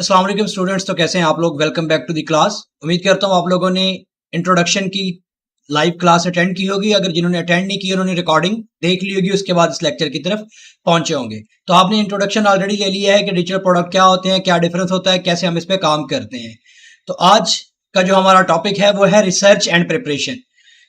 अस्सलाम वालेकुम स्टूडेंट्स। तो कैसे हैं आप लोग? Welcome back to the class. उम्मीद करता हूं आप लोगों ने इंट्रोडक्शन की लाइव क्लास अटेंड की होगी। अगर जिन्होंने अटेंड नहीं की उन्होंने रिकॉर्डिंग देख ली होगी, उसके बाद इस लेक्चर की तरफ पहुंचे होंगे। तो आपने इंट्रोडक्शन ऑलरेडी ले लिया है कि डिजिटल प्रोडक्ट क्या होते हैं, क्या डिफरेंस होता है, कैसे हम इस पे काम करते हैं। तो आज का जो हमारा टॉपिक है वो है रिसर्च एंड प्रिपरेशन।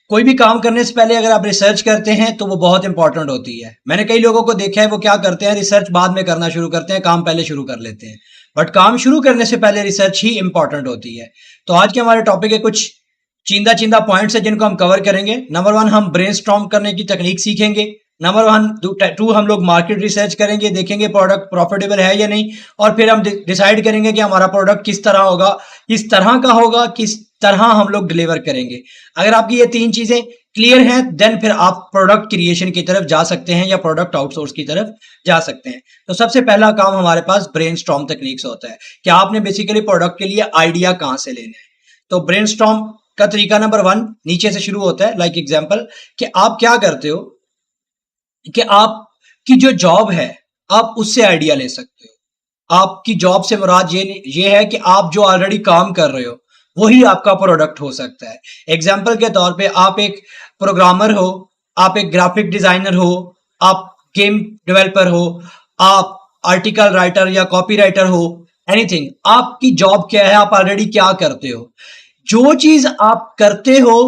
कोई भी काम करने से पहले अगर आप रिसर्च करते हैं तो वो बहुत इंपॉर्टेंट होती है। मैंने कई लोगों को देखा है वो क्या करते हैं, रिसर्च बाद में करना शुरू करते हैं, काम पहले शुरू कर लेते हैं। बट काम शुरू करने से पहले रिसर्च ही इंपॉर्टेंट होती है। तो आज के हमारे टॉपिक के कुछ चींदा चींदा पॉइंट्स है जिनको हम कवर करेंगे। नंबर 1 हम ब्रेनस्टॉर्म करने की टेक्निक सीखेंगे। नंबर 2 हम लोग मार्केट रिसर्च करेंगे, देखेंगे प्रोडक्ट प्रॉफिटेबल है या नहीं, और फिर हम डिसाइड करेंगे कि हमारा प्रोडक्ट किस तरह होगा, किस तरह का होगा, किस तरह हम लोग डिलीवर करेंगे। अगर आपकी ये 3 चीजें क्लियर हैं देन फिर आप प्रोडक्ट क्रिएशन की तरफ जा सकते हैं या प्रोडक्ट आउटसोर्स की तरफ जा सकते हैं। तो सबसे पहला काम हमारे पास ब्रेनस्टॉर्म टेक्निक्स होता है कि आपने बेसिकली प्रोडक्ट के लिए आइडिया कहां से लेना है। तो ब्रेनस्टॉर्म का तरीका नंबर 1 नीचे से शुरू होता है। लाइक एग्जांपल कि आप क्या करते हो कि आपकी जो जॉब है आप उससे आइडिया ले सकते हो। आपकी जॉब से मुराद ये है कि आप जो ऑलरेडी काम कर रहे हो वही आपका प्रोडक्ट हो सकता है। एग्जाम्पल के तौर पे आप एक प्रोग्रामर हो, आप एक ग्राफिक डिजाइनर हो, आप गेम डेवलपर हो, आप आर्टिकल राइटर या कॉपी राइटर हो, एनीथिंग। आपकी जॉब क्या है, आप ऑलरेडी क्या करते हो। जो चीज आप करते हो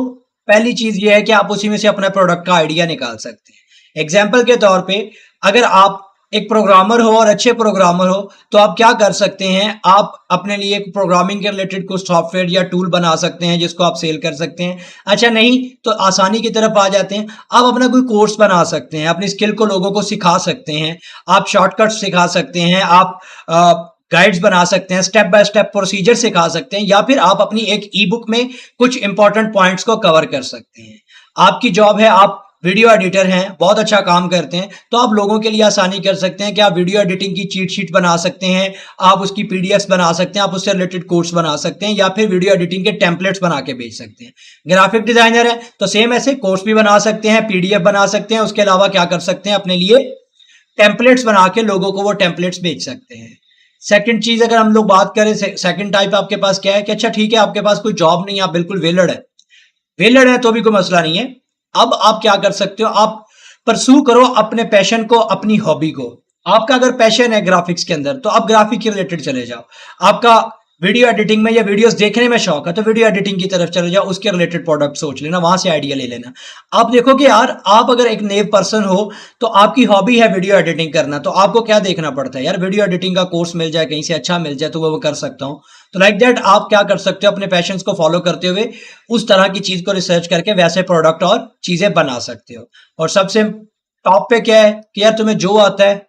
पहली चीज ये है कि आप उसी में से अपने प्रोडक्ट का आइडिया निकाल सकते हैं। एग्जाम्पल के तौर पे अगर आप एक प्रोग्रामर हो और अच्छे प्रोग्रामर हो तो आप क्या कर सकते हैं, आप अपने लिए एक प्रोग्रामिंग के रिलेटेड कुछ सॉफ्टवेयर या टूल बना सकते हैं जिसको आप सेल कर सकते हैं। अच्छा नहीं तो आसानी की तरफ आ जाते हैं, आप अपना कोई कोर्स बना सकते हैं, अपनी स्किल को लोगों को सिखा सकते हैं, आप शॉर्टकट सिखा सकते हैं, आप गाइड्स बना सकते हैं, स्टेप बाय स्टेप प्रोसीजर सिखा सकते हैं, या फिर आप अपनी एक ई बुक में कुछ इंपॉर्टेंट पॉइंट्स को कवर कर सकते हैं। आपकी जॉब है, आप वीडियो एडिटर हैं, बहुत अच्छा काम करते हैं, तो आप लोगों के लिए आसानी कर सकते हैं कि आप वीडियो एडिटिंग की चीट शीट बना सकते हैं, आप उसकी पीडीएफ बना सकते हैं, आप उससे रिलेटेड कोर्स बना सकते हैं, या फिर वीडियो एडिटिंग के टेम्पलेट्स बना के बेच सकते हैं। ग्राफिक डिजाइनर है तो सेम ऐसे कोर्स भी बना सकते हैं, पीडीएफ बना सकते हैं, उसके अलावा क्या कर सकते हैं, अपने लिए टेम्पलेट्स बना के लोगों को वो टेम्पलेट्स बेच सकते हैं। सेकंड चीज अगर हम लोग बात करें, सेकंड टाइप आपके पास क्या है कि अच्छा ठीक है आपके पास कोई जॉब नहीं है, आप बिल्कुल वेलड़ है, वेलड़ है तो भी कोई मसला नहीं है। अब आप क्या कर सकते हो, आप परसू करो अपने पैशन को, अपनी हॉबी को। आपका अगर पैशन है ग्राफिक्स के अंदर तो आप ग्राफिक के रिलेटेड चले जाओ। आपका वीडियो एडिटिंग में या वीडियोस देखने में शौक है तो वीडियो एडिटिंग की तरफ चले जाओ, उसके रिलेटेड प्रोडक्ट सोच लेना, वहां से आइडिया ले लेना। आप देखो कि यार आप अगर एक नेव पर्सन हो तो आपकी हॉबी है वीडियो एडिटिंग करना, तो आपको क्या देखना पड़ता है, यार वीडियो एडिटिंग का कोर्स मिल जाए, कहीं से अच्छा मिल जाए तो वो कर सकता हूं। तो लाइक दैट आप क्या कर सकते हो, अपने पैशंस को फॉलो करते हुए उस तरह की चीज को रिसर्च करके वैसे प्रोडक्ट और चीजें बना सकते हो। और सबसे टॉप पे क्या है कि यार तुम्हें जो आता है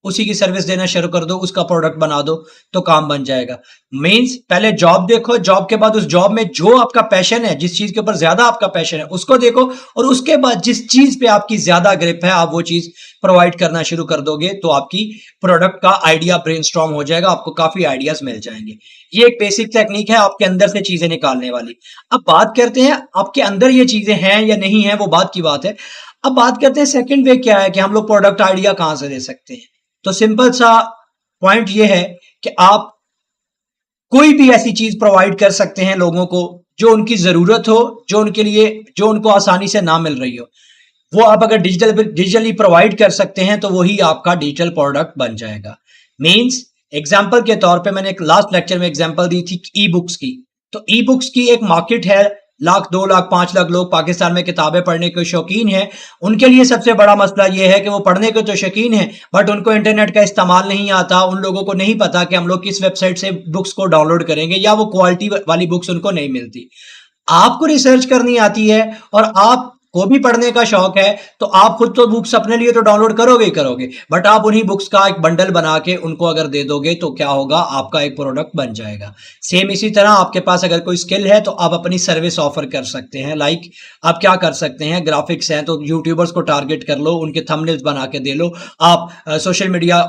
उसी की सर्विस देना शुरू कर दो, उसका प्रोडक्ट बना दो तो काम बन जाएगा। मींस पहले जॉब देखो, जॉब के बाद उस जॉब में जो आपका पैशन है, जिस चीज के ऊपर ज्यादा आपका पैशन है उसको देखो, और उसके बाद जिस चीज पे आपकी ज्यादा ग्रिप है आप वो चीज प्रोवाइड करना शुरू कर दोगे तो आपकी प्रोडक्ट का आइडिया ब्रेनस्टॉर्म हो जाएगा, आपको काफी आइडियाज मिल जाएंगे। ये एक बेसिक टेक्निक है आपके अंदर से चीजें निकालने वाली। अब बात करते हैं आपके अंदर ये चीजें हैं या नहीं है, वो बात की बात है। अब बात करते हैं सेकंड वे क्या है कि हम लोग प्रोडक्ट आइडिया कहां से दे सकते हैं। तो सिंपल सा पॉइंट ये है कि आप कोई भी ऐसी चीज प्रोवाइड कर सकते हैं लोगों को जो उनकी जरूरत हो, जो उनके लिए, जो उनको आसानी से ना मिल रही हो, वो आप अगर डिजिटली प्रोवाइड कर सकते हैं तो वही आपका डिजिटल प्रोडक्ट बन जाएगा। मींस एग्जांपल के तौर पे मैंने एक लास्ट लेक्चर में एग्जांपल दी थी ई बुक्स की। तो ई बुक्स की एक मार्केट है, 1 लाख 2 लाख 5 लाख लोग पाकिस्तान में किताबें पढ़ने के शौकीन हैं। उनके लिए सबसे बड़ा मसला यह है कि वो पढ़ने के तो शौकीन हैं बट उनको इंटरनेट का इस्तेमाल नहीं आता, उन लोगों को नहीं पता कि हम लोग किस वेबसाइट से बुक्स को डाउनलोड करेंगे, या वो क्वालिटी वाली बुक्स उनको नहीं मिलती। आपको रिसर्च करनी आती है और आप को भी पढ़ने का शौक है तो आप खुद तो बुक्स अपने लिए तो डाउनलोड करोगे ही करोगे, बट आप उन्हीं बुक्स का एक बंडल बना के उनको अगर दे दोगे तो क्या होगा, आपका एक प्रोडक्ट बन जाएगा। सेम इसी तरह आपके पास अगर कोई स्किल है तो आप अपनी सर्विस ऑफर कर सकते हैं। लाइक आप क्या कर सकते हैं, ग्राफिक्स हैं तो यूट्यूबर्स को टारगेट कर लो, उनके थंबनेल्स बना के दे लो। आप सोशल मीडिया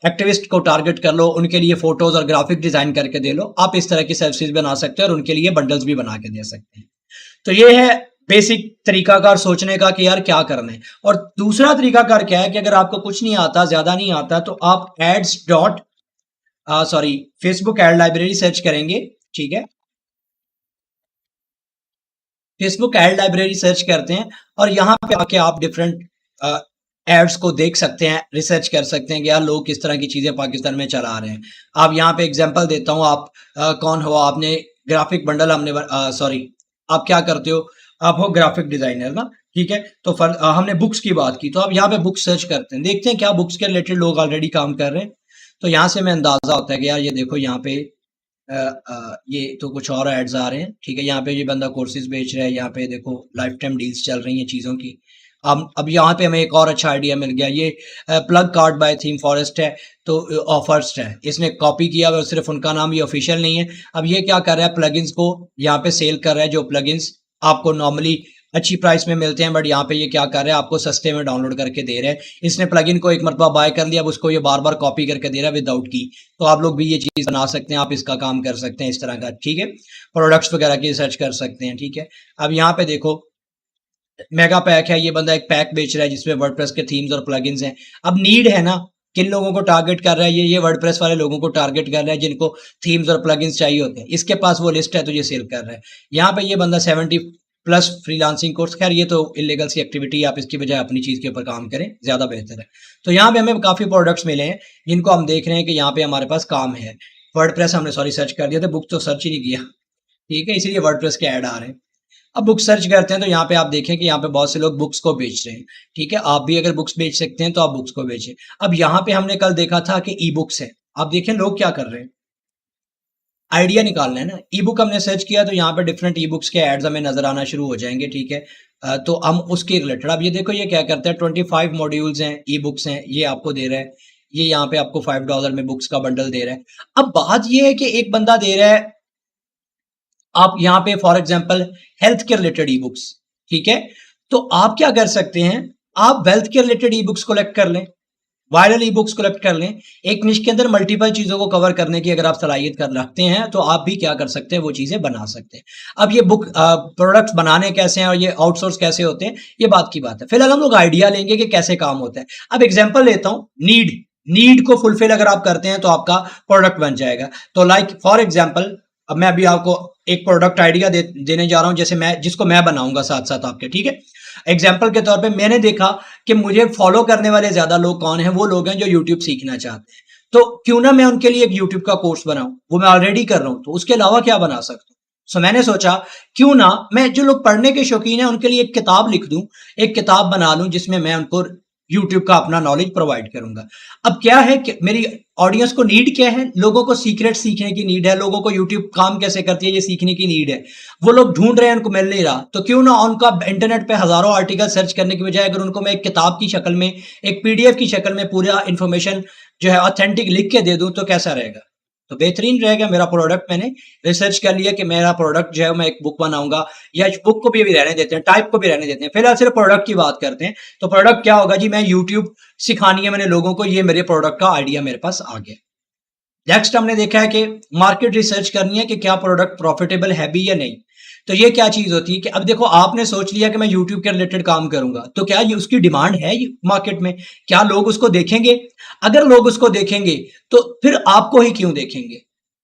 एक्टिविस्ट को टारगेट कर लो, उनके लिए फोटोज और ग्राफिक डिजाइन करके दे लो। आप इस तरह की सर्विसेज बना सकते हैं और उनके लिए बंडल्स भी बना के दे सकते हैं। तो ये है बेसिक तरीकाकार सोचने का कि यार क्या करना है। और दूसरा तरीकाकार क्या है कि अगर आपको कुछ नहीं आता, ज्यादा नहीं आता, तो आप sorry Facebook ad library search करेंगे, ठीक है। फेसबुक एड लाइब्रेरी सर्च करते हैं और यहाँ पे आके आप डिफरेंट एड्स को देख सकते हैं, रिसर्च कर सकते हैं कि यार लोग किस तरह की चीजें पाकिस्तान में चला रहे हैं। आप यहाँ पे एग्जांपल देता हूँ, आप कौन हो, आपने ग्राफिक बंडल हमने सॉरी आप क्या करते हो, आप हो ग्राफिक डिजाइनर ना, ठीक है। तो हमने बुक्स की बात की, तो आप यहाँ पे बुक्स सर्च करते हैं, देखते हैं क्या बुक्स के रिलेटेड लोग ऑलरेडी काम कर रहे हैं। तो यहाँ से हमें अंदाजा होता है कि यार ये देखो यहाँ पे ये तो कुछ और एड्स आ रहे हैं, ठीक है। यहाँ पे ये बंदा कोर्सेज बेच रहा है, यहाँ पे देखो लाइफ टाइम डील्स चल रही हैं चीज़ों की। अब यहाँ पे हमें एक और अच्छा आइडिया मिल गया, ये plug card by theme forest है, तो ऑफर्स है, इसने कॉपी किया हुआ, सिर्फ उनका नाम, ये ऑफिशियल नहीं है। अब ये क्या कर रहा है, प्लगइन्स को यहाँ पे सेल कर रहा है, जो प्लगइन्स आपको नॉर्मली अच्छी प्राइस में मिलते हैं, बट यहाँ पे ये क्या कर रहा है, आपको सस्ते में डाउनलोड करके दे रहे हैं। इसने प्लगइन को एक मरतबा बाय कर लिया, अब उसको ये बार बार कॉपी करके दे रहा है विदाउट की। तो आप लोग भी ये चीज बना सकते हैं, आप इसका काम कर सकते हैं इस तरह का, ठीक है। प्रोडक्ट्स वगैरह की रिसर्च कर सकते हैं, ठीक है। अब यहाँ पे देखो मेगा पैक है, ये बंदा एक पैक बेच रहा है जिसमें वर्डप्रेस के थीम्स और प्लगइन्स हैं। अब नीड है ना, किन लोगों को टारगेट कर रहा है, ये वर्डप्रेस वाले लोगों को टारगेट कर रहा है जिनको थीम्स और प्लगइन्स चाहिए होते हैं। इसके पास वो लिस्ट है तो ये सेल कर रहा है। यहाँ पे ये बंदा 70+ फ्रीलांसिंग कोर्स, खैर ये तो इलीगल सी एक्टिविटी, आप इसकी बजाय अपनी चीज के ऊपर काम करें, ज्यादा बेहतर है। तो यहाँ पे हमें काफी प्रोडक्ट्स मिले हैं जिनको हम देख रहे हैं कि यहाँ पे हमारे पास काम है। वर्डप्रेस हमने सॉरी सर्च कर दिया था, बुक तो सर्च ही नहीं किया, ठीक है, इसीलिए वर्डप्रेस के ऐड आ रहे हैं। अब बुक सर्च करते हैं तो यहाँ पे आप देखें कि यहाँ पे बहुत से लोग बुक्स को बेच रहे हैं, ठीक है। आप भी अगर बुक्स बेच सकते हैं तो आप बुक्स को बेचें। अब यहाँ पे हमने कल देखा था कि ई बुक्स है, आप देखें लोग क्या कर रहे हैं, आइडिया निकालना है ना। ई बुक हमने सर्च किया तो यहाँ पे डिफरेंट ई बुक्स के एड्स हमें नजर आना शुरू हो जाएंगे, ठीक है। तो हम उसके रिलेटेड, अब ये देखो ये क्या करता है, 25 मॉड्यूल्स हैं, ई बुक्स हैं, ये आपको दे रहा है, ये यहाँ पे आपको $5 में बुक्स का बंडल दे रहा है। अब बात ये है कि एक बंदा दे रहा है, आप यहाँ पे फॉर एग्जांपल हेल्थ के रिलेटेड ई बुक्स, ठीक है। तो आप क्या कर सकते हैं, आप वेल्थ के रिलेटेड ई बुक्स कलेक्ट कर लें, वायरल ई बुक्स कलेक्ट कर लें। एक निश के अंदर मल्टीपल चीजों को कवर करने की अगर आप सलाहियत कर रखते हैं तो आप भी क्या कर सकते हैं, वो चीजें बना सकते हैं। अब ये बुक प्रोडक्ट्स बनाने कैसे हैं और ये आउटसोर्स कैसे होते हैं, ये बात की बात है। फिलहाल हम लोग आइडिया लेंगे कि कैसे काम होता है। अब एग्जाम्पल लेता हूं, नीड को फुलफिल अगर आप करते हैं तो आपका प्रोडक्ट बन जाएगा। तो लाइक फॉर एग्जाम्पल, अब मैं अभी आपको एक प्रोडक्ट आइडिया देने जा रहा हूं, जैसे जिसको मैं बनाऊंगा साथ साथ आपके, ठीक है। एग्जाम्पल के तौर पे मैंने देखा कि मुझे फॉलो करने वाले ज्यादा लोग कौन हैं, वो लोग हैं जो यूट्यूब सीखना चाहते हैं। तो क्यों ना मैं उनके लिए एक यूट्यूब का कोर्स बनाऊं, वो मैं ऑलरेडी कर रहा हूं, तो उसके अलावा क्या बना सकता हूं। सो मैंने सोचा क्यों ना मैं जो लोग पढ़ने के शौकीन है उनके लिए एक किताब लिख दूं, एक किताब बना लूं जिसमें मैं उनको यूट्यूब का अपना नॉलेज प्रोवाइड करूंगा। अब क्या है कि मेरी ऑडियंस को नीड क्या है, लोगों को सीक्रेट सीखने की नीड है, लोगों को यूट्यूब काम कैसे करती है ये सीखने की नीड है। वो लोग ढूंढ रहे हैं, उनको मिल नहीं रहा, तो क्यों ना उनका इंटरनेट पे हजारों आर्टिकल सर्च करने की बजाय अगर उनको मैं एक किताब की शक्ल में, एक पीडीएफ की शक्ल में पूरा इंफॉर्मेशन जो है ऑथेंटिक लिख के दे दूं तो कैसा रहेगा, तो बेहतरीन रहेगा। मेरा प्रोडक्ट, मैंने रिसर्च कर लिया कि मेरा प्रोडक्ट जो है मैं एक बुक बनाऊंगा, या बुक को भी रहने देते हैं, टाइप को भी रहने देते हैं, फिलहाल सिर्फ प्रोडक्ट की बात करते हैं। तो प्रोडक्ट क्या होगा जी, मैं यूट्यूब सिखानी है मैंने लोगों को, ये मेरे प्रोडक्ट का आइडिया मेरे पास आ गया। नेक्स्ट हमने देखा है कि मार्केट रिसर्च करनी है कि क्या प्रोडक्ट प्रॉफिटेबल है भी या नहीं। तो ये क्या चीज होती है कि अब देखो आपने सोच लिया कि मैं यूट्यूब के रिलेटेड काम करूंगा, तो क्या ये उसकी डिमांड है मार्केट में, क्या लोग उसको देखेंगे। अगर लोग उसको देखेंगे तो फिर आपको ही क्यों देखेंगे,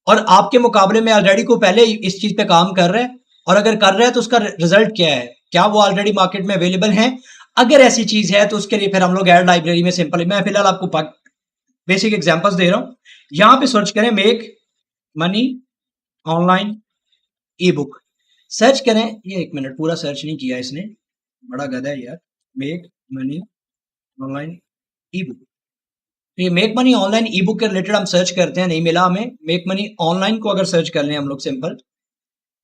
और आपके मुकाबले में ऑलरेडी को पहले इस चीज पे काम कर रहा है, और अगर कर रहा है तो उसका रिजल्ट क्या है, क्या वो ऑलरेडी मार्केट में अवेलेबल है। अगर ऐसी चीज है तो उसके लिए फिर हम लोग एड लाइब्रेरी में सिंपल, मैं फिलहाल आपको बेसिक एग्जांपल्स दे रहा हूं। यहां पे सर्च करें मेक मनी ऑनलाइन ई बुक, सर्च करें। ये एक मिनट, पूरा सर्च नहीं किया इसने, बड़ा गधा है यार। मेक मनी ऑनलाइन ई बुक, तो ये मेक मनी ऑनलाइन ई बुक के रिलेटेड हम सर्च करते हैं, नहीं मिला हमें। मेक मनी ऑनलाइन को अगर सर्च कर लें हम लोग सिंपल,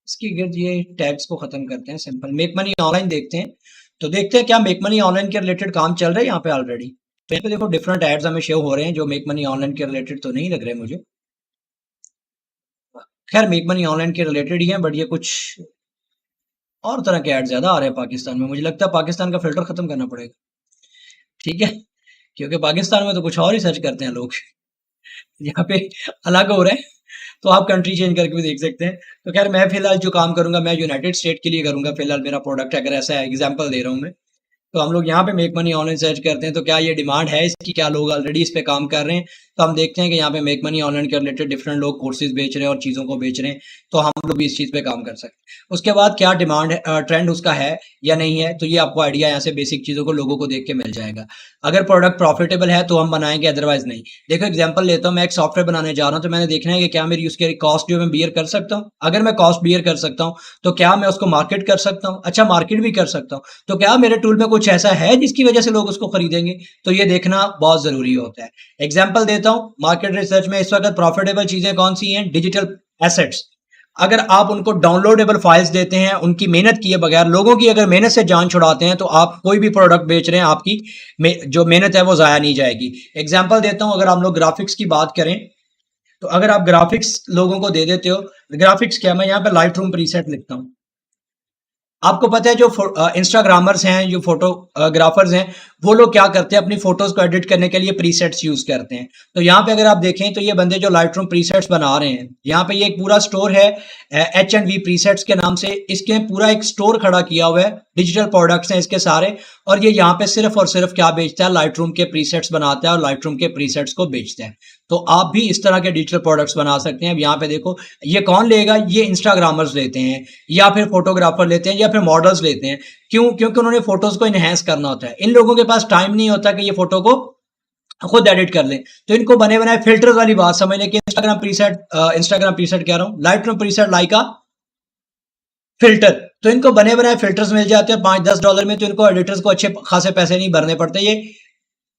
इसकी गिर्द ये टैग्स को खत्म करते हैं, सिंपल मेक मनी ऑनलाइन देखते हैं। तो देखते हैं क्या मेक मनी ऑनलाइन के रिलेटेड काम चल रहा है यहाँ पे ऑलरेडी। तो यहाँ पे देखो डिफरेंट एड्स हमें शो हो रहे हैं जो मेक मनी ऑनलाइन के रिलेटेड तो नहीं लग रहे मुझे, खैर मेक मनी ऑनलाइन के रिलेटेड ही है, बट ये कुछ और तरह के ऐड ज्यादा आ रहे हैं पाकिस्तान में। मुझे लगता है पाकिस्तान का फिल्टर खत्म करना पड़ेगा, ठीक है, क्योंकि पाकिस्तान में तो कुछ और ही सर्च करते हैं लोग यहाँ पे अलग हो रहे हैं। तो आप कंट्री चेंज करके भी देख सकते हैं। तो खैर मैं फिलहाल जो काम करूंगा मैं यूनाइटेड स्टेट के लिए करूंगा फिलहाल, मेरा प्रोडक्ट अगर ऐसा है, एग्जाम्पल दे रहा हूँ मैं। तो हम लोग यहाँ पे मेक मनी ऑनलाइन सर्च करते हैं, तो क्या ये डिमांड है इसकी, क्या लोग ऑलरेडी इस पे काम कर रहे हैं? तो हम देखते हैं कि यहाँ पे मेक मनी ऑनलाइन के रिलेटेड डिफरेंट लोग कोर्सेज बेच रहे हैं और चीज़ों को बेच रहे हैं, तो हम लोग भी इस चीज़ पे काम कर सकते हैं। उसके बाद क्या डिमांड है, ट्रेंड उसका है या नहीं है, तो ये आपको आइडिया यहाँ से बेसिक चीज़ों को लोगों को देख के मिल जाएगा। अगर प्रोडक्ट प्रॉफिटेबल है तो हम बनाएंगे, अदरवाइज नहीं। देखो एग्जाम्पल लेता हूँ, मैं एक सॉफ्टवेयर बनाने जा रहा हूँ, तो मैंने देखना है कि क्या मेरी उसकी कॉस्ट जो मैं बियर कर सकता हूँ। अगर मैं कॉस्ट बियर कर सकता हूँ तो क्या मैं उसको मार्केट कर सकता हूँ? अच्छा, मार्केट भी कर सकता हूँ, तो क्या मेरे टूल में कुछ ऐसा है जिसकी वजह से लोग उसको खरीदेंगे? तो ये देखना बहुत जरूरी होता है। एग्जाम्पल देता हूँ, मार्केट रिसर्च में इस वक्त प्रॉफिटेबल चीजें कौन सी हैं? Digital assets. अगर आप उनको डाउनलोडेबल फाइल्स देते हैं, उनकी मेहनत किए बगैर, लोगों की अगर मेहनत से जान छुड़ाते हैं, तो आप कोई भी प्रोडक्ट बेच रहे हैं, आपकी जो मेहनत है वो जाया नहीं जाएगी। एग्जाम्पल देता हूं, अगर हम लोग ग्राफिक्स की बात करें, तो अगर आप ग्राफिक्स लोगों को दे देते हो, ग्राफिक्स क्या, मैं यहाँ पे लाइट रूम प्रीसेट लिखता हूँ। आपको पता है जो इंस्टाग्रामर्स हैं, जो फोटोग्राफर्स हैं, वो लोग क्या करते हैं, अपनी फोटोज को एडिट करने के लिए प्रीसेट्स यूज करते हैं। तो यहाँ पे अगर आप देखें तो ये बंदे जो लाइट रूम प्रीसेट्स बना रहे हैं, यहाँ पे ये एक पूरा स्टोर है H&V प्रीसेट्स के नाम से, इसके पूरा एक स्टोर खड़ा किया हुआ है, डिजिटल प्रोडक्ट्स हैं इसके सारे, और ये यहाँ पे सिर्फ और सिर्फ क्या बेचता है? लाइट रूम के प्रीसेट्स बनाता है और लाइट रूम के प्रीसेट्स को बेचता है। तो आप भी इस तरह के डिजिटल प्रोडक्ट्स बना सकते हैं। अब यहाँ पे देखो, ये कौन लेगा? ये इंस्टाग्रामर्स लेते हैं, या फिर फोटोग्राफर लेते हैं, या फिर मॉडल्स लेते हैं। क्यों? क्योंकि उन्होंने फोटोज को इनहेंस करना होता है। इन लोगों के पास टाइम नहीं होता कि ये फोटो को खुद एडिट कर लें, तो इनको बने बनाए फिल्टर्स वाली बात समझ लें कि इंस्टाग्राम प्रीसेट कह रहा हूं, लाइट रूम प्रीसेट लाइक आ फिल्टर, तो इनको बने बनाए फिल्टर्स मिल जाते हैं $5-10 में, तो इनको एडिटर्स को अच्छे खासे पैसे नहीं भरने पड़ते, ये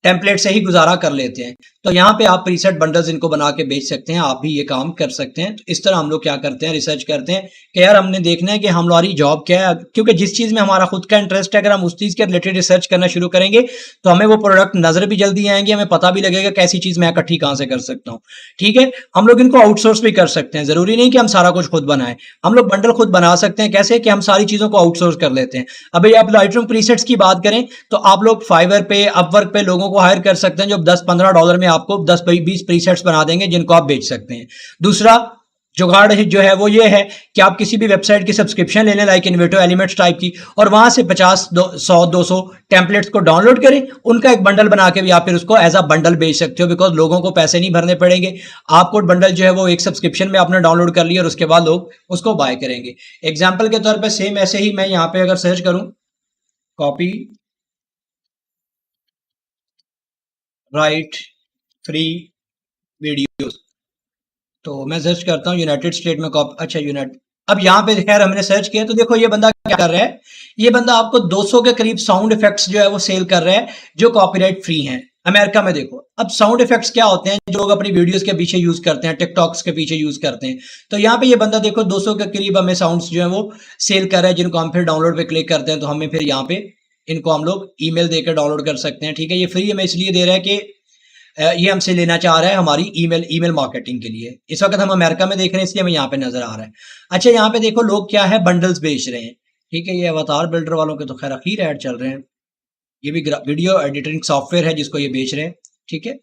टेम्पलेट से ही गुजारा कर लेते हैं। तो यहाँ पे आप प्रीसेट बंडल्स इनको बना के बेच सकते हैं, आप भी ये काम कर सकते हैं। तो इस तरह हम लोग क्या करते हैं, रिसर्च करते हैं कि यार हमने देखना है कि हमारी जॉब क्या है, क्योंकि जिस चीज में हमारा खुद का इंटरेस्ट है, अगर हम उस चीज के रिलेटेड रिसर्च करना शुरू करेंगे तो हमें वो प्रोडक्ट नजर भी जल्दी आएंगे, हमें पता भी लगेगा कैसी चीज मैं इकट्ठी कहां से कर सकता हूँ। ठीक है, हम लोग इनको आउटसोर्स भी कर सकते हैं, जरूरी नहीं कि हम सारा कुछ खुद बनाएं। हम लोग बंडल खुद बना सकते हैं, कैसे कि हम सारी चीजों को आउटसोर्स कर लेते हैं। अभी आप लाइटरूम प्रीसेट्स की बात करें तो आप लोग फाइवर पे, अपवर्क पे लोगों को हायर कर सकते हैं, जो $10-15 में आपको 10-20 प्रीसेट्स बना देंगे जिनको आप बेच सकते हैं। दूसरा जुगाड़ जो है वो ये है कि आप किसी भी वेबसाइट की सब्सक्रिप्शन ले लें, लाइक इन्वेटो एलिमेंट्स टाइप की, और वहां से 50-100-200 टेम्पलेट्स को डाउनलोड करें, उनका एक बंडल बना के भी आप फिर उसको एज अ बंडल बेच सकते हो, बिकॉज लोगों को पैसे नहीं भरने पड़ेंगे। आपको बंडल जो है वो एक सब्सक्रिप्शन में आपने डाउनलोड कर लिया और उसके बाद लोग उसको बाय करेंगे। एग्जाम्पल के तौर पर सेम ऐसे ही मैं यहाँ पे अगर सर्च करूं, कॉपी राइट फ्री वीडियोस, तो मैं सर्च करता हूँ यूनाइटेड स्टेट में अच्छा यूनाइटेड। अब यहाँ पे खैर हमने सर्च किया, तो देखो ये बंदा क्या कर रहा है, ये बंदा आपको 200 के करीब साउंड इफेक्ट्स जो है वो सेल कर रहा है, जो कॉपीराइट फ्री हैं अमेरिका में। देखो अब साउंड इफेक्ट्स क्या होते हैं, जो लोग अपनी वीडियोस के पीछे यूज करते हैं, टिकटॉक्स के पीछे यूज करते हैं। तो यहाँ पे ये बंदा देखो 200 के करीब हमें साउंड्स जो है वो सेल कर रहा है, जिनको हम फिर डाउनलोड पे क्लिक करते हैं तो हमें फिर यहाँ पे इनको हम लोग ईमेल देकर डाउनलोड कर सकते हैं। ठीक है, ये फ्री हमें इसलिए दे रहा है कि ये हमसे लेना चाह रहा है हमारी ईमेल मार्केटिंग के लिए। इस वक्त हम अमेरिका में देख रहे हैं, इसलिए हमें यहाँ पे नजर आ रहा है। अच्छा, यहाँ पे देखो लोग क्या है, बंडल्स बेच रहे हैं। ठीक है, ये अवतार बिल्डर वालों के तो खैर अखीर ऐड चल रहे हैं, ये भी वीडियो एडिटिंग सॉफ्टवेयर है जिसको ये बेच रहे हैं। ठीक है,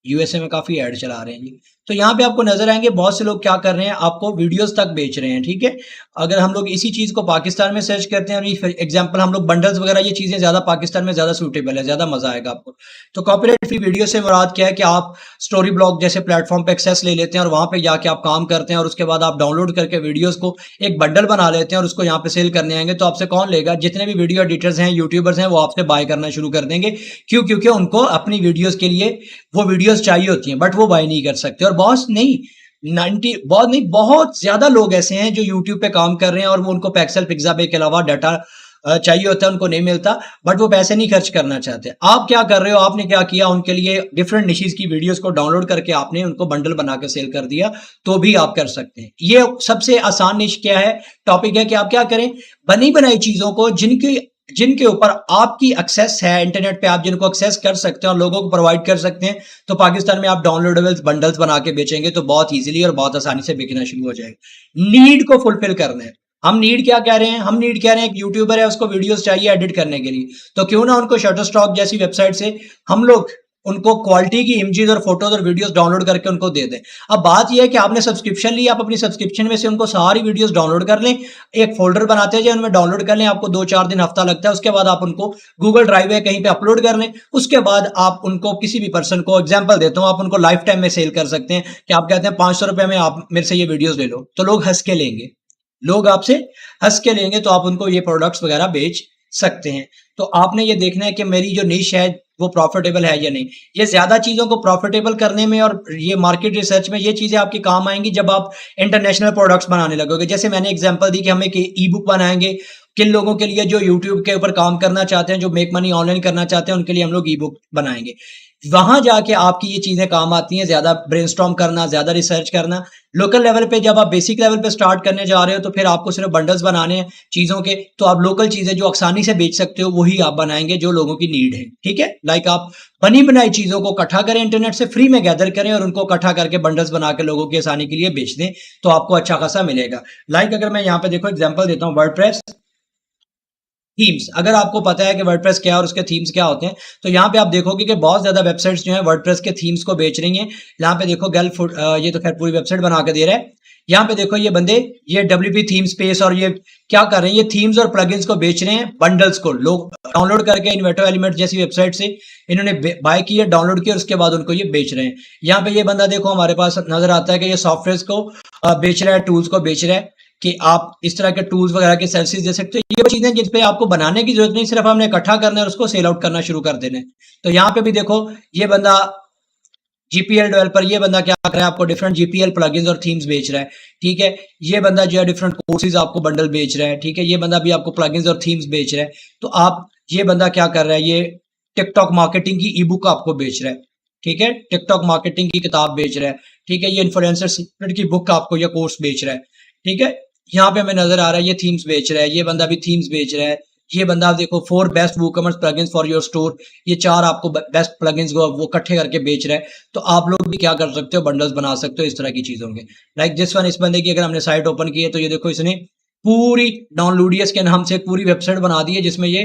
यूएसए में काफी ऐड चला रहे हैं जी। तो यहाँ पे आपको नजर आएंगे बहुत से लोग क्या कर रहे हैं, आपको वीडियोस तक बेच रहे हैं। ठीक है, अगर हम लोग इसी चीज को पाकिस्तान में सर्च करते हैं, और एग्जांपल हम लोग बंडल्स वगैरह, ये चीजें ज्यादा पाकिस्तान में ज्यादा सूटेबल है, ज्यादा मजा आएगा आपको। तो कॉपीराइट फ्री वीडियो से मुराद क्या है कि आप स्टोरी ब्लॉग जैसे प्लेटफॉर्म पे एक्सेस ले लेते हैं और वहां पे जाके आप काम करते हैं, और उसके बाद आप डाउनलोड करके वीडियोस को एक बंडल बना लेते हैं और उसको यहाँ पे सेल करने आएंगे। तो आपसे कौन लेगा? जितने भी वीडियो एडिटर्स हैं, यूट्यूबर्स हैं, वो आपसे बाय करना शुरू कर देंगे। क्यों? क्योंकि उनको अपनी वीडियोस के लिए वो वीडियोस चाहिए होती हैं, बट वो बाय नहीं कर सकते। और बहुत ज्यादा लोग ऐसे हैं जो यूट्यूब पे काम कर रहे हैं और वो उनको पैक्सल पिक्साबे के अलावा डाटा चाहिए होता है, उनको नहीं मिलता, बट वो पैसे नहीं खर्च करना चाहते। आप क्या कर रहे हो, आपने क्या किया, उनके लिए डिफरेंट निशेस की वीडियोस को डाउनलोड करके आपने उनको बंडल बना के सेल कर दिया, तो भी आप कर सकते हैं। ये सबसे आसान निश क्या है, टॉपिक है कि आप क्या करें, बनी बनाई चीजों को जिनके ऊपर आपकी एक्सेस है इंटरनेट पे, आप जिनको एक्सेस कर सकते हैं और लोगों को प्रोवाइड कर सकते हैं, तो पाकिस्तान में आप डाउनलोडेबल बंडल्स बना के बेचेंगे तो बहुत इजीली और बहुत आसानी से बिकना शुरू हो जाएगा। नीड को फुलफिल करना है। हम नीड क्या कह रहे हैं, हम नीड कह रहे हैं एक यूट्यूबर है, उसको वीडियोस चाहिए एडिट करने के लिए, तो क्यों ना उनको शटरस्टॉक जैसी वेबसाइट से हम लोग उनको क्वालिटी की इमेजेस और फोटोज और वीडियोस डाउनलोड करके उनको दे दें। अब बात यह है कि आपने सब्सक्रिप्शन ली, आप अपनी सब्सक्रिप्शन में से उनको सारी वीडियोस डाउनलोड कर लें, एक फोल्डर बनाते जाए, उनमें डाउनलोड कर लें, आपको 2-4 दिन हफ्ता लगता है, उसके बाद आप उनको गूगल ड्राइव या कहीं पे अपलोड कर लें। उसके बाद आप उनको किसी भी पर्सन को, एग्जाम्पल देता हूं, आप उनको लाइफ टाइम में सेल कर सकते हैं कि आप कहते हैं 500 रुपए में आप मेरे से ये वीडियोस ले लो, तो लोग हंस के लेंगे, लोग आपसे हंस के लेंगे, तो आप उनको ये प्रोडक्ट्स वगैरह बेच सकते हैं। तो आपने ये देखना है कि मेरी जो निश है वो प्रॉफिटेबल है या नहीं। ये ज्यादा चीजों को प्रॉफिटेबल करने में और ये मार्केट रिसर्च में ये चीजें आपके काम आएंगी जब आप इंटरनेशनल प्रोडक्ट्स बनाने लगोगे। जैसे मैंने एग्जांपल दी कि हम एक ई बुक बनाएंगे किन लोगों के लिए जो यूट्यूब के ऊपर काम करना चाहते हैं, जो मेक मनी ऑनलाइन करना चाहते हैं, उनके लिए हम लोग ई बुक बनाएंगे। वहां जाके आपकी ये चीजें काम आती हैं, ज्यादा ब्रेनस्टॉर्म करना, ज्यादा रिसर्च करना। लोकल लेवल पे जब आप बेसिक लेवल पे स्टार्ट करने जा रहे हो तो फिर आपको सिर्फ बंडल्स बनाने हैं चीजों के, तो आप लोकल चीजें जो आसानी से बेच सकते हो वही आप बनाएंगे जो लोगों की नीड है। ठीक है, लाइक आप बनी बनाई चीजों को इकट्ठा करें, इंटरनेट से फ्री में गैदर करें और उनको इकट्ठा करके बंडल्स बना के लोगों की आसानी के लिए बेच दें, तो आपको अच्छा खासा मिलेगा। लाइक अगर मैं यहाँ पे देखो एग्जाम्पल देता हूँ, वर्डप्रेस थीम्स। अगर आपको पता है कि वर्डप्रेस क्या है और उसके थीम्स क्या होते हैं, तो यहाँ पे आप देखोगे कि बहुत ज्यादा वेबसाइट्स जो है वर्डप्रेस के थीम्स को बेच रही हैं। यहाँ पे देखो ये तो खैर पूरी वेबसाइट बना के दे रहा है। यहाँ पे देखो ये बंदे ये WP थीम स्पेस और ये क्या कर रहे हैं, ये थीम्स और प्लगइन्स को बेच रहे हैं, बंडल्स को लोग डाउनलोड करके इन्वेटो एलिमेंट जैसी वेबसाइट से इन्होंने बाय किया, डाउनलोड किया और उसके बाद उनको ये बेच रहे हैं। यहाँ पे ये बंदा देखो हमारे पास नजर आता है कि ये सॉफ्टवेयर को बेच रहा है, टूल्स को बेच रहा है कि आप इस तरह के टूल्स वगैरह के सर्विसेज दे सकते हो। ये वो चीजें जिस पे आपको बनाने की जरूरत नहीं, सिर्फ हमने इकट्ठा करना है और उसको सेल आउट करना शुरू कर देना है। तो यहाँ पे भी देखो ये बंदा GPL डेवलपर, ये बंदा क्या कर रहा है, आपको डिफरेंट GPL प्लगइन्स और थीम्स बेच रहा है। ठीक है, ये बंदा जो है डिफरेंट कोर्सेज आपको बंडल बेच रहा है। ठीक है, ये बंदा भी आपको प्लगइन्स और थीम्स बेच रहा है। तो आप ये बंदा क्या कर रहा है, ये टिकटॉक मार्केटिंग की ई बुक आपको बेच रहा है। ठीक है, टिकटॉक मार्केटिंग की किताब बेच रहा है। ठीक है, ये इन्फ्लुएंसर सीक्रेट की बुक आपको ये कोर्स बेच रहा है। ठीक है, यहाँ पे हमें नजर आ रहा है ये थीम्स बेच रहा है, ये बंदा भी थीम्स बेच रहा है। ये बंदा आप देखो 4 best WooCommerce plugins for your store, ये 4 आपको बेस्ट प्लगइन्स वो इकट्ठे करके बेच रहा है। तो आप लोग भी क्या कर सकते हो, बंडल्स बना सकते हो इस तरह की चीजों के। लाइक दिस वन, इस बंदे की अगर हमने साइट ओपन की है तो ये देखो इसने पूरी डाउनलोडियस के नाम से एक पूरी वेबसाइट बना दी है जिसमें ये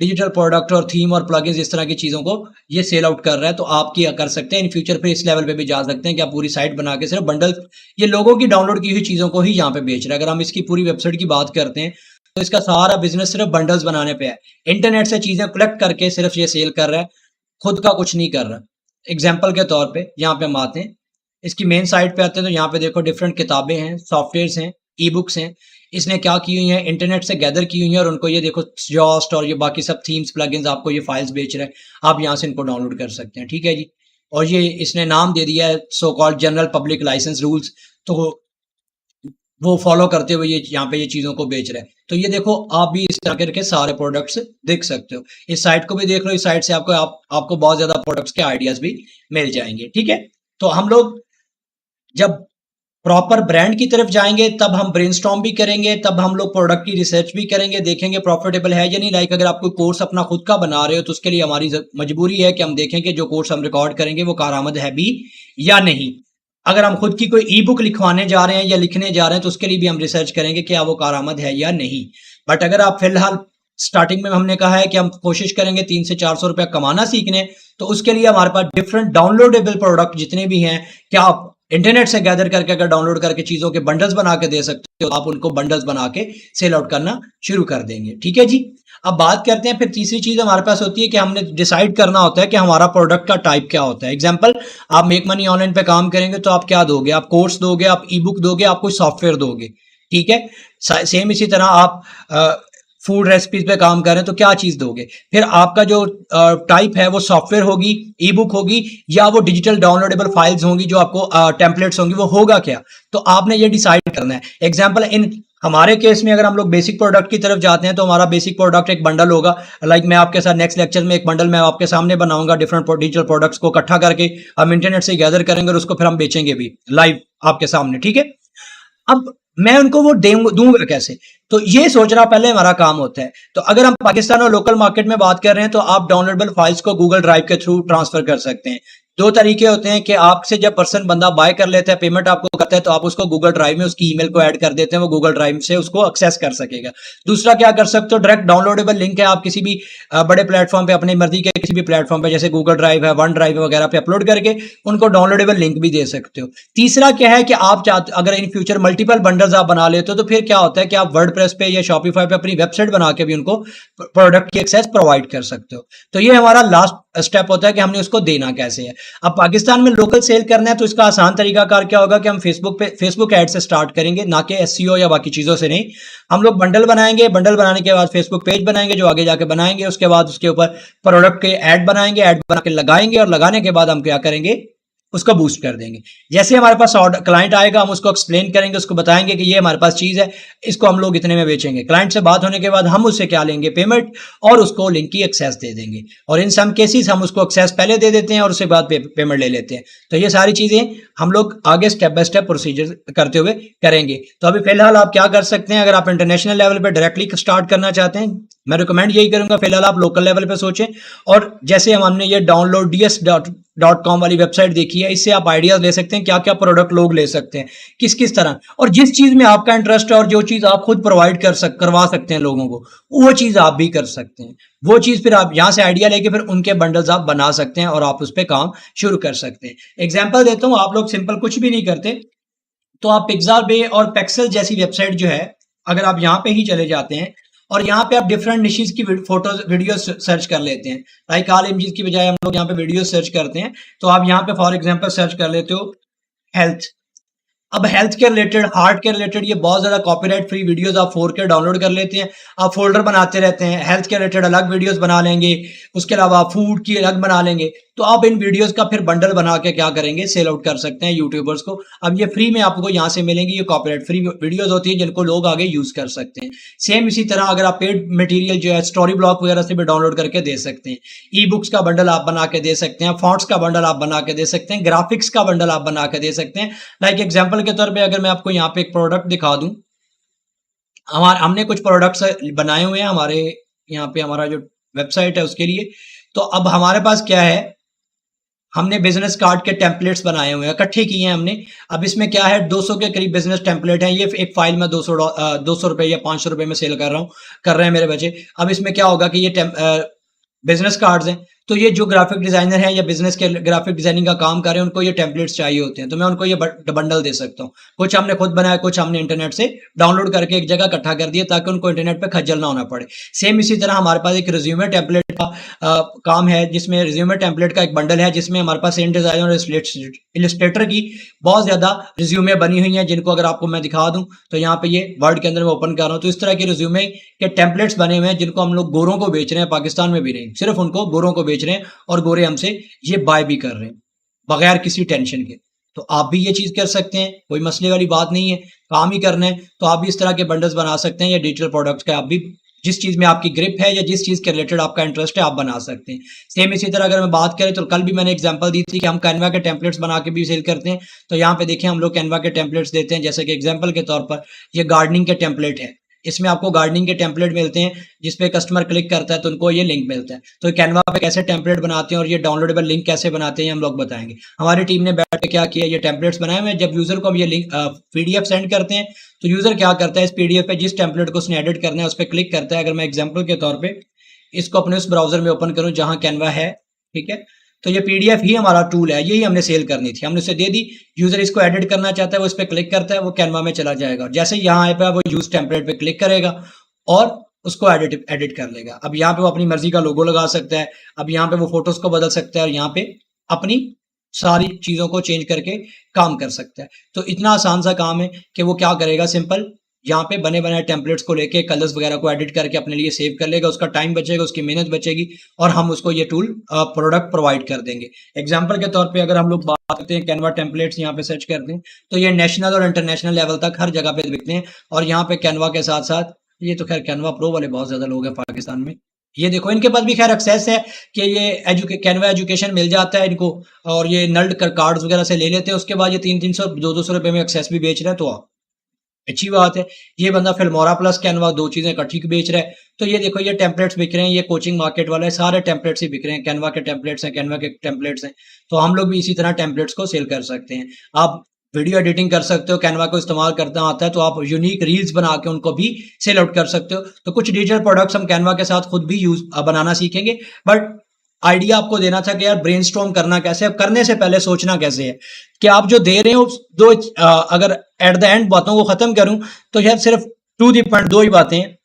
डिजिटल प्रोडक्ट और थीम और प्लगइन्स इस तरह की चीजों को ये सेल आउट कर रहा है। तो आप क्या कर सकते हैं, इन फ्यूचर पे इस लेवल पे भी जा सकते हैं कि आप पूरी साइट बना के सिर्फ बंडल ये लोगों की डाउनलोड की हुई चीजों को ही यहाँ पे बेच रहा है। अगर हम इसकी पूरी वेबसाइट की बात करते हैं तो इसका सारा बिजनेस सिर्फ बंडल्स बनाने पे है, इंटरनेट से चीजें कलेक्ट करके सिर्फ ये सेल कर रहा है, खुद का कुछ नहीं कर रहा। एग्जाम्पल के तौर पे यहाँ पे हम आते हैं, इसकी मेन साइट पे आते हैं तो यहाँ पे देखो डिफरेंट किताबें हैं, सॉफ्टवेयर्स हैं, ई बुक्स हैं। इसने क्या की हुई है, इंटरनेट से गैदर की हुई है और उनको ये देखो जॉस्ट और ये बाकी सब थीम्स प्लगइन्स आपको ये फाइल्स बेच रहे हैं, आप यहाँ से इनको डाउनलोड कर सकते हैं। ठीक है जी, और ये इसने नाम दे दिया है so called general public license rules, तो वो फॉलो करते हुए ये यहाँ पे ये चीजों को बेच रहे हैं। तो ये देखो आप भी इस तरह के सारे प्रोडक्ट्स देख सकते हो, इस साइट को भी देख लो, इस साइट से आपको बहुत ज्यादा प्रोडक्ट्स के आइडियाज भी मिल जाएंगे। ठीक है, तो हम लोग जब प्रॉपर ब्रांड की तरफ जाएंगे तब हम ब्रेनस्टॉर्म भी करेंगे, तब हम लोग प्रोडक्ट की रिसर्च भी करेंगे, देखेंगे प्रॉफिटेबल है या नहीं। लाइक अगर आप कोई कोर्स अपना खुद का बना रहे हो तो उसके लिए हमारी मजबूरी है कि हम देखें कि जो कोर्स हम रिकॉर्ड करेंगे वो कारआमद है भी या नहीं। अगर हम खुद की कोई ई बुक लिखवाने जा रहे हैं या लिखने जा रहे हैं तो उसके लिए भी हम रिसर्च करेंगे क्या वो कारआमद है या नहीं। बट अगर आप फिलहाल स्टार्टिंग में हमने कहा है कि हम कोशिश करेंगे 300 से 400 रुपया कमाना सीखने, तो उसके लिए हमारे पास डिफरेंट डाउनलोडेबल प्रोडक्ट जितने भी हैं, क्या आप इंटरनेट से गैदर करके अगर डाउनलोड करके चीजों के बंडल्स बना के दे सकते हो, आप उनको बंडल्स बना के सेल आउट करना शुरू कर देंगे। ठीक है जी, अब बात करते हैं फिर तीसरी चीज हमारे पास होती है कि हमने डिसाइड करना होता है कि हमारा प्रोडक्ट का टाइप क्या होता है। एग्जांपल, आप मेक मनी ऑनलाइन पे काम करेंगे तो आप क्या दोगे, आप कोर्स दोगे, आप ई बुक दोगे, आप कोई सॉफ्टवेयर दोगे। ठीक है, सेम इसी तरह आप फूड रेसिपीज पे काम कर रहे हैं तो क्या चीज दोगे। फिर आपका जो टाइप है वो सॉफ्टवेयर होगी, ई बुक होगी, या वो डिजिटल डाउनलोडेबल फाइल्स होंगी जो आपको टेम्पलेट्स होंगी, वो होगा क्या। तो आपने ये डिसाइड करना है। एग्जाम्पल, इन हमारे केस में अगर हम लोग बेसिक प्रोडक्ट की तरफ जाते हैं तो हमारा बेसिक प्रोडक्ट एक बंडल होगा। लाइक मैं आपके साथ नेक्स्ट लेक्चर में एक बंडल मैं आपके सामने बनाऊंगा, डिफरेंट डिजिटल प्रोडक्ट्स को इकट्ठा करके हम इंटरनेट से गैदर करेंगे और उसको फिर हम बेचेंगे भी लाइव आपके सामने। ठीक है, अब मैं उनको वो दूंगा कैसे, तो ये सोचना पहले हमारा काम होता है। तो अगर हम पाकिस्तान और लोकल मार्केट में बात कर रहे हैं तो आप डाउनलोडेबल फाइल्स को गूगल ड्राइव के थ्रू ट्रांसफर कर सकते हैं। 2 तरीके होते हैं कि आपसे जब पर्सन बंदा बाय कर लेता है, पेमेंट आपको करता है तो आप उसको गूगल ड्राइव में उसकी ईमेल को ऐड कर देते हैं, वो गूगल ड्राइव से उसको एक्सेस कर सकेगा। दूसरा क्या कर सकते हो, डायरेक्ट डाउनलोडेबल लिंक है, आप किसी भी बड़े प्लेटफॉर्म पे अपनी मर्जी के किसी भी प्लेटफॉर्म पे जैसे गूगल ड्राइव है, वन ड्राइव वगैरह पे अपलोड करके उनको डाउनलोडेबल लिंक भी दे सकते हो। तीसरा क्या है कि आप चाहते अगर इन फ्यूचर मल्टीपल बंडल्स आप बना लेते हो तो फिर क्या होता है कि आप वर्डप्रेस पे या शॉपिफाई पे अपनी वेबसाइट बना के भी उनको प्रोडक्ट की एक्सेस प्रोवाइड कर सकते हो। तो ये हमारा लास्ट स्टेप होता है कि हमने उसको देना कैसे है। अब पाकिस्तान में लोकल सेल करना है तो इसका आसान तरीका कार क्या होगा कि हम फेसबुक एड से स्टार्ट करेंगे, ना कि एसईओ या बाकी चीजों से नहीं। हम लोग बंडल बनाएंगे, बंडल बनाने के बाद फेसबुक पेज बनाएंगे जो आगे जाके बनाएंगे, उसके बाद उसके ऊपर प्रोडक्ट के ऐड बनाएंगे, ऐड बना के लगाएंगे और लगाने के बाद हम क्या करेंगे, उसको बूस्ट कर देंगे। जैसे हमारे पास क्लाइंट आएगा हम उसको एक्सप्लेन करेंगे, उसको बताएंगे कि ये हमारे पास चीज है, इसको हम लोग इतने में बेचेंगे। क्लाइंट से बात होने के बाद हम उससे क्या लेंगे, पेमेंट, और उसको लिंक की एक्सेस दे देंगे। और इन सम केसेस हम उसको एक्सेस पहले दे देते हैं और उसके बाद पेमेंट ले लेते हैं। तो ये सारी चीजें हम लोग आगे स्टेप बाय स्टेप प्रोसीजर करते हुए करेंगे। तो अभी फिलहाल आप क्या कर सकते हैं, अगर आप इंटरनेशनल लेवल पे डायरेक्टली स्टार्ट करना चाहते हैं, मैं रिकमेंड यही करूंगा फिलहाल आप लोकल लेवल पे सोचें। और जैसे हमने ये डाउनलोड ds.com वाली वेबसाइट देखी है, इससे आप आइडियाज ले सकते हैं क्या क्या प्रोडक्ट लोग ले सकते हैं, किस किस तरह, और जिस चीज में आपका इंटरेस्ट है और जो चीज आप खुद प्रोवाइड करवा सकते हैं लोगों को, वो चीज आप भी कर सकते हैं। वो चीज फिर आप यहां से आइडिया लेके फिर उनके बंडल्स आप बना सकते हैं और आप उस पर काम शुरू कर सकते हैं। एग्जाम्पल देता हूं, आप लोग सिंपल कुछ भी नहीं करते तो आप पिक्साबे और पेक्सल जैसी वेबसाइट जो है, अगर आप यहाँ पे ही चले जाते हैं और यहाँ पे आप डिफरेंट निशेस की फोटोज वीडियो सर्च कर लेते हैं, लाइक ऑल इमेजेस की बजाय हम लोग यहाँ पे वीडियो सर्च करते हैं। तो आप यहाँ पे फॉर एग्जांपल सर्च कर लेते हो हेल्थ। अब हेल्थ के रिलेटेड, हार्ट के रिलेटेड ये बहुत ज्यादा कॉपीराइट फ्री वीडियोस आप 4K डाउनलोड कर लेते हैं, आप फोल्डर बनाते रहते हैं, हेल्थ के रिलेटेड अलग वीडियोस बना लेंगे, उसके अलावा फूड की अलग बना लेंगे। तो आप इन वीडियोस का फिर बंडल बना के क्या करेंगे, सेल आउट कर सकते हैं यूट्यूबर्स को। अब ये फ्री में आपको यहाँ से मिलेंगी, ये कॉपीराइट फ्री वीडियोस होती है जिनको लोग आगे यूज कर सकते हैं। सेम इसी तरह अगर आप पेड मटेरियल जो है स्टोरी ब्लॉग वगैरह से भी डाउनलोड करके दे सकते हैं, ई बुक्स का बंडल आप बना के दे सकते हैं, फॉन्ट्स का बंडल आप बना के दे सकते हैं, ग्राफिक्स का बंडल आप बना के दे सकते हैं। लाइक एग्जाम्पल के तौर पर अगर मैं आपको यहाँ पे एक प्रोडक्ट दिखा दूं, हमने कुछ प्रोडक्ट्स बनाए हुए हैं हमारे यहाँ पे, हमारा जो वेबसाइट है उसके लिए। तो अब हमारे पास क्या है, हमने बिजनेस कार्ड के टेम्पलेट्स बनाए हुए हैं, इकट्ठे किए हैं हमने। अब इसमें क्या है, 200 के करीब बिजनेस टेम्पलेट हैं। ये एक फाइल में 200 रुपए या 500 रुपए में सेल कर रहे हैं मेरे बच्चे। अब इसमें क्या होगा कि ये बिजनेस कार्ड्स हैं, तो ये जो ग्राफिक डिजाइनर है या बिजनेस के ग्राफिक डिजाइनिंग का काम कर रहे हैं उनको ये टेम्पलेट्स चाहिए होते हैं, तो मैं उनको ये बंडल दे सकता हूँ। कुछ हमने खुद बनाया, कुछ हमने इंटरनेट से डाउनलोड करके एक जगह इकट्ठा कर दिया ताकि उनको इंटरनेट पे खज्जल ना होना पड़े। सेम इसी तरह हमारे पास एक रिज्यूमे टेम्पलेट का काम है, जिसमें रिज्यूमे टेम्पलेट का एक बंडल है जिसमें हमारे पास इन डिजाइनर और इलिस्ट्रेटर की बहुत ज्यादा रिज्यूमे बनी हुई है, जिनको अगर आपको मैं दिखा दूं तो यहाँ पे ये वर्ड के अंदर मैं ओपन कर रहा हूँ। तो इस तरह के रिज्यूमे के टेम्पलेट्स बने हुए हैं जिनको हम लोग गोरों को बेच रहे हैं, पाकिस्तान में भी नहीं, सिर्फ उनको गोरों को बेच रहे हैं और गोरे हमसे ये बाय भी कर रहे हैं बगैर किसी टेंशन के। तो आप भी ये चीज कर सकते हैं, कोई मसले वाली बात नहीं है, काम ही करना है। तो आप भी इस तरह के बंडल्स बना सकते हैं या डिजिटल प्रोडक्ट्स का आप भी जिस चीज में आपकी ग्रिप है या जिस चीज के रिलेटेड आपका इंटरेस्ट है आप बना सकते हैं। सेम इसी तरह अगर मैं बात करें तो कल भी मैंने एग्जांपल दी थी कि हम कैनवा के टेम्पलेट्स बना के भी सेल करते हैं। तो यहाँ पे देखें हम लोग कैनवा के टेम्पलेट्स देते हैं, जैसे कि एग्जांपल के तौर पर ये गार्डनिंग के टेम्पलेट है, इसमें आपको गार्डनिंग के टेम्पलेट मिलते हैं जिसपे कस्टमर क्लिक करता है तो उनको ये लिंक मिलता है। तो कैनवा पे कैसे टेम्पलेट बनाते हैं और ये डाउनलोडेबल लिंक कैसे बनाते हैं हम लोग बताएंगे। हमारी टीम ने बैठ के क्या किया, ये टेम्पलेट्स बनाए हुए हैं। जब यूजर को हम ये लिंक पीडीएफ सेंड करते हैं तो यूजर क्या करता है, इस पीडीएफ पे जिस टेम्पलेट को उसने एडिट करना है उस पर क्लिक करता है। अगर मैं एग्जाम्पल के तौर पर इसको अपने उस ब्राउजर में ओपन करूँ जहाँ कैनवा है, ठीक है, तो ये पीडीएफ ही हमारा टूल है, यही हमने सेल करनी थी, हमने उसे दे दी। यूजर इसको एडिट करना चाहता है, वो इस पर क्लिक करता है, वो कैनवा में चला जाएगा। जैसे यहाँ आए पे वो यूज टेम्पलेट पे क्लिक करेगा और उसको एडिट कर लेगा। अब यहाँ पे वो अपनी मर्जी का लोगो लगा सकता है, अब यहाँ पे वो फोटोज को बदल सकता है और यहाँ पे अपनी सारी चीजों को चेंज करके काम कर सकता है। तो इतना आसान सा काम है कि वो क्या करेगा, सिंपल यहाँ पे बने बनाए टेम्पलेट्स को लेके कलर्स वगैरह को एडिट करके अपने लिए सेव कर लेगा, उसका टाइम बचेगा, उसकी मेहनत बचेगी और हम उसको ये टूल प्रोडक्ट प्रोवाइड कर देंगे। एग्जांपल के तौर पे अगर हम लोग बात करते हैं कैनवा टेम्पलेट्स, यहाँ पे सर्च करते हैं तो ये नेशनल और इंटरनेशनल लेवल तक हर जगह पे बिकते हैं। और यहाँ पे कैनवा के साथ साथ ये तो खैर कैनवा प्रो वाले बहुत ज्यादा लोग हैं पाकिस्तान में, ये देखो इनके पास भी खैर एक्सेस है कि ये कैनवा एजुकेशन मिल जाता है इनको, और ये नल्ड कार्ड्स वगैरह से ले लेते हैं, उसके बाद ये 300 200 रुपए में एक्सेस भी बेच रहे हैं, तो अच्छी बात है। ये बंदा फिल्मोरा प्लस कैनवा दो चीजें इकट्ठी बेच रहा है। तो ये देखो ये टेम्पलेट्स बिक रहे हैं, ये कोचिंग मार्केट वाला है, सारे टेम्पलेट्स ही बिक रहे हैं, कैनवा के टेम्पलेट्स हैं, कैनवा के टेम्पलेट्स हैं। तो हम लोग भी इसी तरह टेम्पलेट्स को सेल कर सकते हैं। आप वीडियो एडिटिंग कर सकते हो, कैनवा को इस्तेमाल करना आता है तो आप यूनिक रील्स बना के उनको भी सेल आउट कर सकते हो। तो कुछ डिजिटल प्रोडक्ट्स हम कैनवा के साथ खुद भी यूज बनाना सीखेंगे, बट आइडिया आपको देना था कि यार ब्रेनस्टॉर्म करना कैसे है, करने से पहले सोचना कैसे है कि आप जो दे रहे हो दो अगर एट द एंड बातों को खत्म करूं तो यार सिर्फ टू दी पॉइंट दो ही बातें हैं।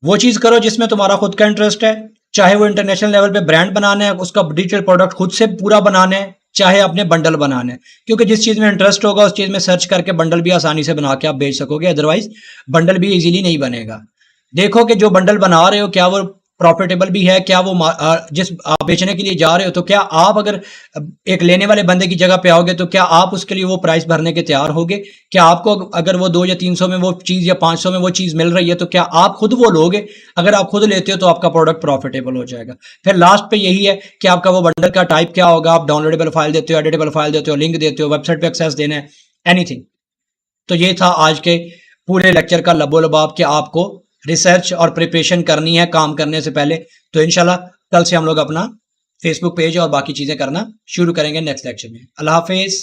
वो चीज करो जिसमें तुम्हारा खुद का इंटरेस्ट है, चाहे वो इंटरनेशनल लेवल पे ब्रांड बनाना है, उसका डिजिटल प्रोडक्ट खुद से पूरा बनाना है, चाहे अपने बंडल बनाने हैं। क्योंकि जिस चीज में इंटरेस्ट होगा उस चीज में सर्च करके बंडल भी आसानी से बना के आप बेच सकोगे, अदरवाइज बंडल भी इजीली नहीं बनेगा। देखो कि जो बंडल बना रहे हो क्या वो प्रॉफिटेबल भी है, क्या वो जिस आप बेचने के लिए जा रहे हो तो क्या आप अगर एक लेने वाले बंदे की जगह पे आओगे तो क्या आप उसके लिए वो प्राइस भरने के तैयार होगे? क्या आपको अगर वो 2 या 300 में वो चीज या 500 में वो चीज मिल रही है तो क्या आप खुद वो लोगे? अगर आप खुद लेते हो तो आपका प्रोडक्ट प्रॉफिटेबल हो जाएगा। फिर लास्ट पे यही है कि आपका वो बंडल का टाइप क्या होगा, आप डाउनलोडेबल फाइल देते हो, एडिटेबल फाइल देते हो, लिंक देते हो, वेबसाइट पे एक्सेस देना है, एनीथिंग। तो ये था आज के पूरे लेक्चर का लबो लबाब कि आपको रिसर्च और प्रिपरेशन करनी है काम करने से पहले। तो इंशाल्लाह कल से हम लोग अपना फेसबुक पेज और बाकी चीजें करना शुरू करेंगे नेक्स्ट लेक्चर में। अल्लाह हाफिज।